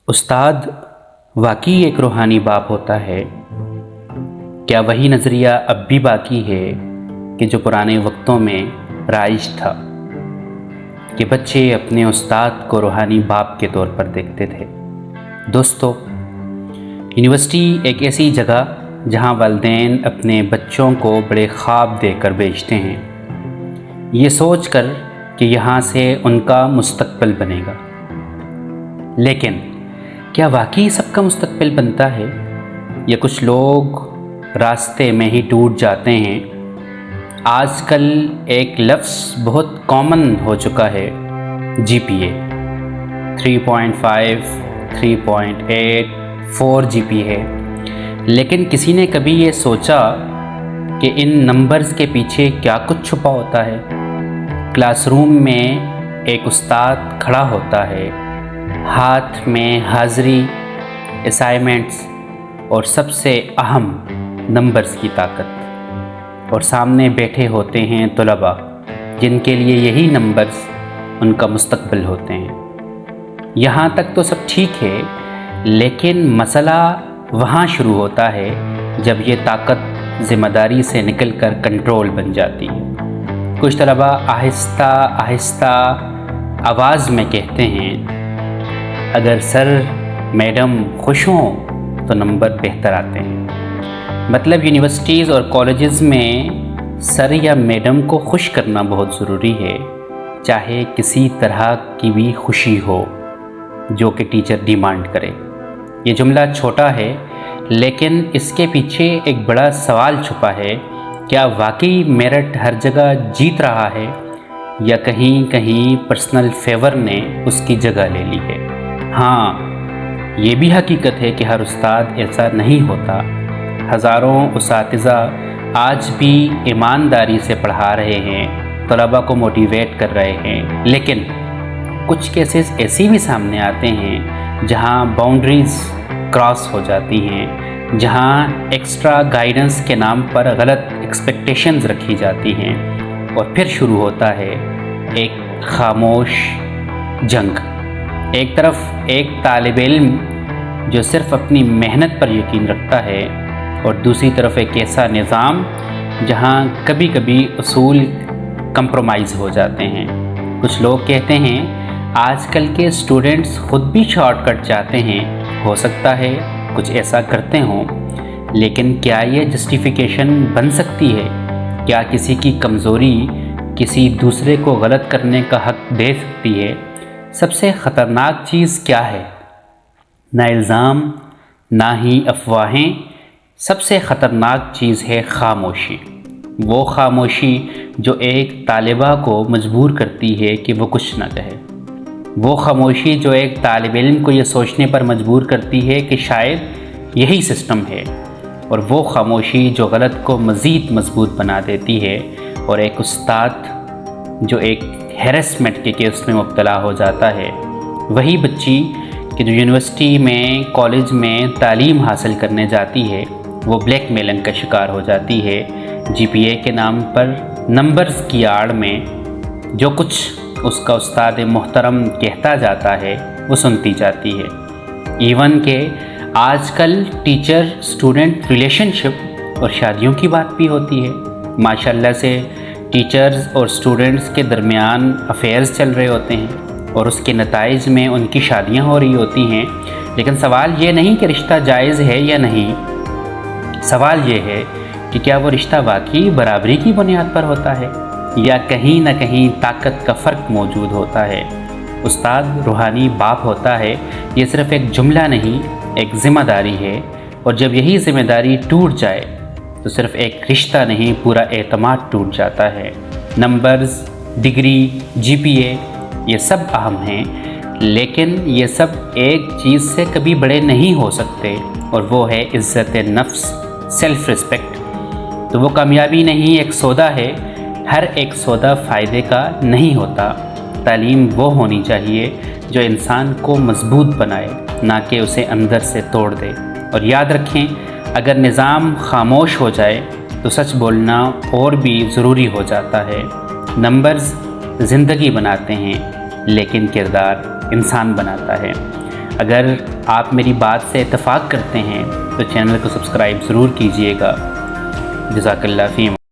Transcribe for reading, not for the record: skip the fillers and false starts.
استاد واقعی ایک روحانی باپ ہوتا ہے؟ کیا وہی نظریہ اب بھی باقی ہے کہ جو پرانے وقتوں میں رائج تھا کہ بچے اپنے استاد کو روحانی باپ کے طور پر دیکھتے تھے؟ دوستو، یونیورسٹی ایک ایسی جگہ جہاں والدین اپنے بچوں کو بڑے خواب دے کر بھیجتے ہیں، یہ سوچ کر کہ یہاں سے ان کا مستقبل بنے گا۔ لیکن کیا واقعی سب کا مستقبل بنتا ہے، یا کچھ لوگ راستے میں ہی ٹوٹ جاتے ہیں؟ آج کل ایک لفظ بہت کامن ہو چکا ہے، جی پی اے 3.5 3.8 4 جی پی ہے۔ لیکن کسی نے کبھی یہ سوچا کہ ان نمبرز کے پیچھے کیا کچھ چھپا ہوتا ہے؟ کلاس روم میں ایک استاد کھڑا ہوتا ہے، ہاتھ میں حاضری، اسائنمنٹس اور سب سے اہم نمبرز کی طاقت، اور سامنے بیٹھے ہوتے ہیں طلباء جن کے لیے یہی نمبرز ان کا مستقبل ہوتے ہیں۔ یہاں تک تو سب ٹھیک ہے، لیکن مسئلہ وہاں شروع ہوتا ہے جب یہ طاقت ذمہ داری سے نکل کر کنٹرول بن جاتی ہے۔ کچھ طلباء آہستہ آہستہ آواز میں کہتے ہیں، اگر سر میڈم خوش ہوں تو نمبر بہتر آتے ہیں۔ مطلب یونیورسٹیز اور کالجز میں سر یا میڈم کو خوش کرنا بہت ضروری ہے، چاہے کسی طرح کی بھی خوشی ہو جو کہ ٹیچر ڈیمانڈ کرے۔ یہ جملہ چھوٹا ہے، لیکن اس کے پیچھے ایک بڑا سوال چھپا ہے۔ کیا واقعی میرٹ ہر جگہ جیت رہا ہے، یا کہیں کہیں پرسنل فیور نے اس کی جگہ لے لی ہے؟ ہاں، یہ بھی حقیقت ہے کہ ہر استاد ایسا نہیں ہوتا۔ ہزاروں اساتذہ آج بھی ایمانداری سے پڑھا رہے ہیں، طلباء کو موٹیویٹ کر رہے ہیں، لیکن کچھ کیسز ایسی بھی سامنے آتے ہیں جہاں باؤنڈریز کراس ہو جاتی ہیں، جہاں ایکسٹرا گائیڈنس کے نام پر غلط ایکسپیکٹیشنز رکھی جاتی ہیں، اور پھر شروع ہوتا ہے ایک خاموش جنگ۔ ایک طرف ایک طالب علم جو صرف اپنی محنت پر یقین رکھتا ہے، اور دوسری طرف ایک ایسا نظام جہاں کبھی کبھی اصول کمپرومائز ہو جاتے ہیں۔ کچھ لوگ کہتے ہیں آج کل کے اسٹوڈنٹس خود بھی شارٹ کٹ چاہتے ہیں، ہو سکتا ہے کچھ ایسا کرتے ہوں، لیکن کیا یہ جسٹیفیکیشن بن سکتی ہے؟ کیا کسی کی کمزوری کسی دوسرے کو غلط کرنے کا حق دے سکتی ہے؟ سب سے خطرناک چیز کیا ہے؟ نہ الزام، نہ ہی افواہیں، سب سے خطرناک چیز ہے خاموشی۔ وہ خاموشی جو ایک طالبہ کو مجبور کرتی ہے کہ وہ کچھ نہ کہے۔ وہ خاموشی جو ایک طالب علم کو یہ سوچنے پر مجبور کرتی ہے کہ شاید یہی سسٹم ہے، اور وہ خاموشی جو غلط کو مزید مضبوط بنا دیتی ہے، اور ایک استاد جو ایک ہیرسمنٹ کے کیس میں مبتلا ہو جاتا ہے۔ وہی بچی کہ جو یونیورسٹی میں، کالج میں تعلیم حاصل کرنے جاتی ہے، وہ بلیک میلنگ کا شکار ہو جاتی ہے، جی پی اے کے نام پر نمبرز کی آڑ میں جو کچھ اس کا استاد محترم کہتا جاتا ہے وہ سنتی جاتی ہے۔ ایون کہ آج کل ٹیچر اسٹوڈنٹ ریلیشن شپ اور شادیوں کی بات بھی ہوتی ہے۔ ماشاءاللہ سے ٹیچرز اور اسٹوڈنٹس کے درمیان افیئرز چل رہے ہوتے ہیں، اور اس کے نتائج میں ان کی شادیاں ہو رہی ہوتی ہیں۔ لیکن سوال یہ نہیں کہ رشتہ جائز ہے یا نہیں، سوال یہ ہے کہ کیا وہ رشتہ واقعی برابری کی بنیاد پر ہوتا ہے، یا کہیں نہ کہیں طاقت کا فرق موجود ہوتا ہے؟ استاد روحانی باپ ہوتا ہے، یہ صرف ایک جملہ نہیں، ایک ذمہ داری ہے، اور جب یہی ذمہ داری ٹوٹ جائے تو صرف ایک رشتہ نہیں، پورا اعتماد ٹوٹ جاتا ہے۔ نمبرز، ڈگری، جی پی اے، یہ سب اہم ہیں، لیکن یہ سب ایک چیز سے کبھی بڑے نہیں ہو سکتے، اور وہ ہے عزت نفس، سیلف ریسپیکٹ۔ تو وہ کامیابی نہیں، ایک سودا ہے۔ ہر ایک سودا فائدے کا نہیں ہوتا۔ تعلیم وہ ہونی چاہیے جو انسان کو مضبوط بنائے، نہ کہ اسے اندر سے توڑ دے۔ اور یاد رکھیں، اگر نظام خاموش ہو جائے تو سچ بولنا اور بھی ضروری ہو جاتا ہے۔ نمبرز زندگی بناتے ہیں، لیکن کردار انسان بناتا ہے۔ اگر آپ میری بات سے اتفاق کرتے ہیں تو چینل کو سبسکرائب ضرور کیجئے گا۔ جزاک اللہ فیم۔